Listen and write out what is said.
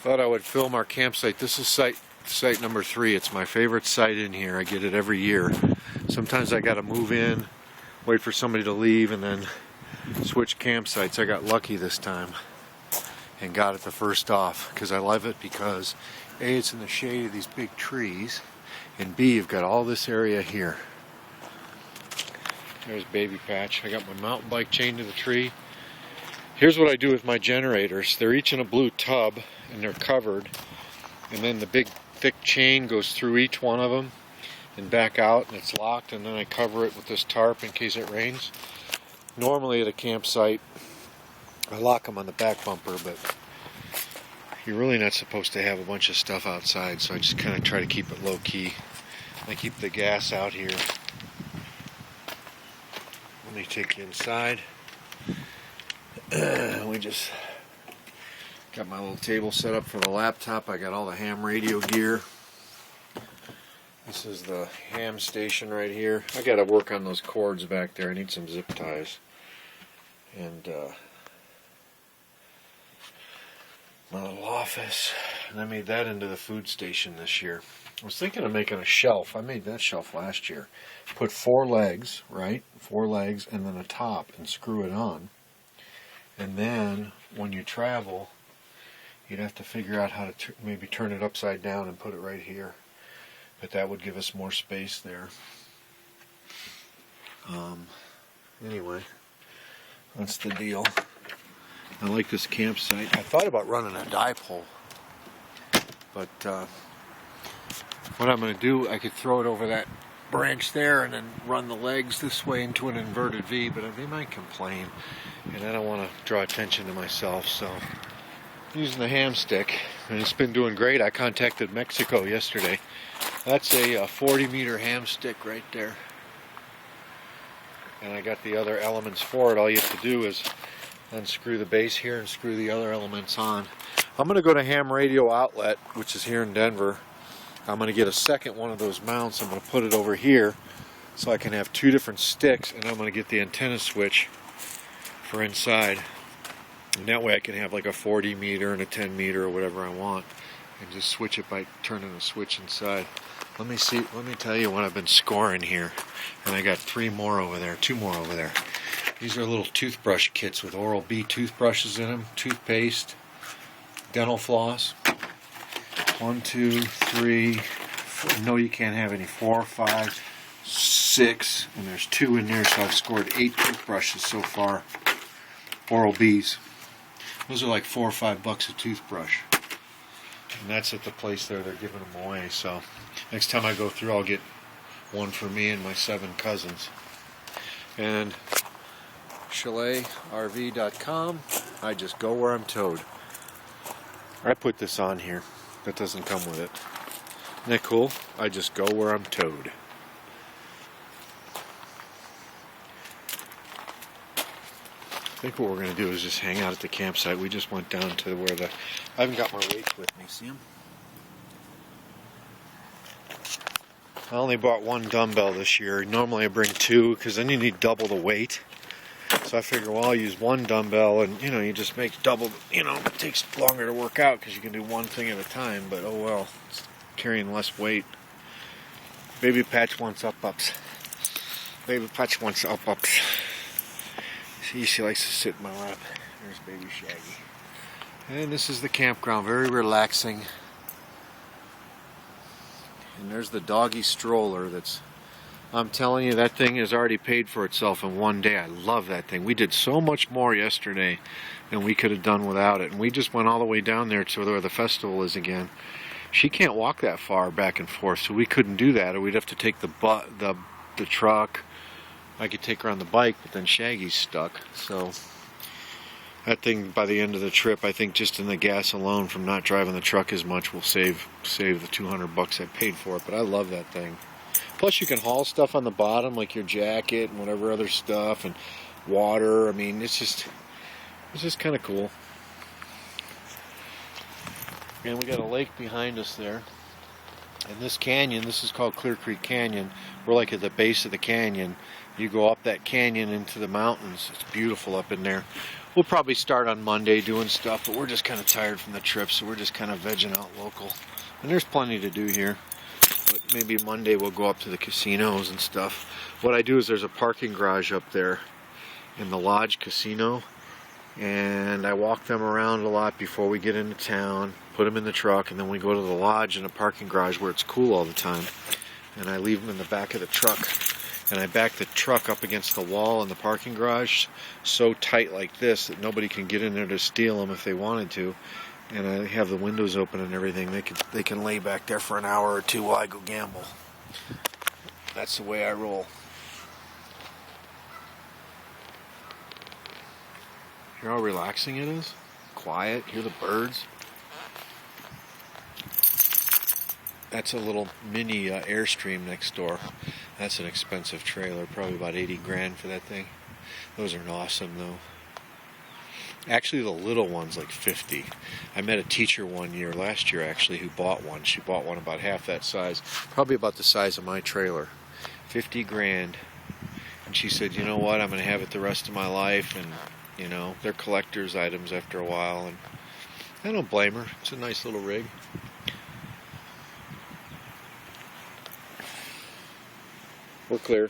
Thought I would film our campsite. This is site number 3. It's my favorite site in here. I get it every year. Sometimes I gotta move in, wait for somebody to leave, and then switch campsites. I got lucky this time and got it the first off because I love it because A, it's in the shade of these big trees, and B, you've got all this area here. There's Baby Patch. I got my mountain bike chained to the tree. Here's what I do with my generators. They're each in a blue tub and they're covered, and then the big thick chain goes through each one of them and back out, and it's locked, and then I cover it with this tarp in case it rains. Normally at a campsite I lock them on the back bumper, but you're really not supposed to have a bunch of stuff outside, so I just kind of try to keep it low key. I keep the gas out here. Let me take you inside. We just got my little table set up for the laptop. I got all the ham radio gear. This is the ham station right here. I got to work on those cords back there. I need some zip ties. And my little office. And I made that into the food station this year. I was thinking of making a shelf. I made that shelf last year. Put 4 legs, right? 4 legs and then a top and screw it on. And then when you travel, you'd have to figure out how to maybe turn it upside down and put it right here. But that would give us more space there. Anyway, that's the deal. I like this campsite. I thought about running a dipole, but what I'm going to do, I could throw it over that branch there and then run the legs this way into an inverted V, but they might complain, and I don't want to draw attention to myself, so I'm using the ham stick, and it's been doing great. I contacted Mexico yesterday. That's a 40-meter ham stick right there, and I got the other elements for it. All you have to do is unscrew the base here and screw the other elements on. I'm going to go to Ham Radio Outlet, which is here in Denver. I'm going to get a second one of those mounts. I'm going to put it over here so I can have 2 different sticks, and I'm going to get the antenna switch for inside. And that way I can have like a 40 meter and a 10 meter or whatever I want, and just switch it by turning the switch inside. Let me tell you what I've been scoring here. And I got 3 more over there, 2 more over there. These are little toothbrush kits with Oral-B toothbrushes in them, toothpaste, dental floss. 1, 2, 3, 4, no, you can't have any. 4, 5, 6, and there's 2 in there, so I've scored 8 toothbrushes so far. Oral-B's. Those are like $4 or $5 a toothbrush. And that's at the place there, they're giving them away, so next time I go through I'll get one for me and my 7 cousins. And chaletrv.com, I just go where I'm towed. I put this on here. That doesn't come with it. Isn't that cool? I just go where I'm towed. I think what we're going to do is just hang out at the campsite. We just went down to where I haven't got my weights with me. See them? I only bought 1 dumbbell this year. Normally I bring 2 because then you need double the weight. So I figure, well, I'll use 1 dumbbell, and you just make double. It takes longer to work out because you can do 1 thing at a time. But oh well, it's carrying less weight. Baby Patch wants up-ups. Baby Patch wants up-ups. See, she likes to sit in my lap. There's Baby Shaggy. And this is the campground, very relaxing. And there's the Doggy stroller that's, I'm telling you, that thing has already paid for itself in 1 day. I love that thing. We did so much more yesterday than we could have done without it. And we just went all the way down there to where the festival is again. She can't walk that far back and forth, so we couldn't do that. Or we'd have to take the truck. I could take her on the bike, but then Shaggy's stuck. So that thing, by the end of the trip, I think just in the gas alone from not driving the truck as much will save the $200 I paid for it. But I love that thing. Plus you can haul stuff on the bottom, like your jacket and whatever other stuff, and water. I mean, it's just kind of cool. And we got a lake behind us there. And this canyon, this is called Clear Creek Canyon. We're like at the base of the canyon. You go up that canyon into the mountains. It's beautiful up in there. We'll probably start on Monday doing stuff, but we're just kind of tired from the trip, so we're just kind of vegging out local. And there's plenty to do here, but maybe Monday we'll go up to the casinos and stuff. What I do is there's a parking garage up there in the Lodge Casino, and I walk them around a lot before we get into town, put them in the truck, and then we go to the lodge in a parking garage where it's cool all the time. And I leave them in the back of the truck. And I back the truck up against the wall in the parking garage so tight like this that nobody can get in there to steal them if they wanted to. And I have the windows open and everything. They can lay back there for an hour or two while I go gamble. That's the way I roll. Hear how relaxing it is? Quiet. Hear the birds. That's a little mini Airstream next door. That's an expensive trailer, probably about 80 grand for that thing. Those are awesome though. Actually the little one's like 50. I met a teacher last year actually, who bought one. She bought one about half that size, probably about the size of my trailer. 50 grand. And she said, you know what, I'm going to have it the rest of my life, and you know, they're collector's items after a while, and I don't blame her. It's a nice little rig. We're clear.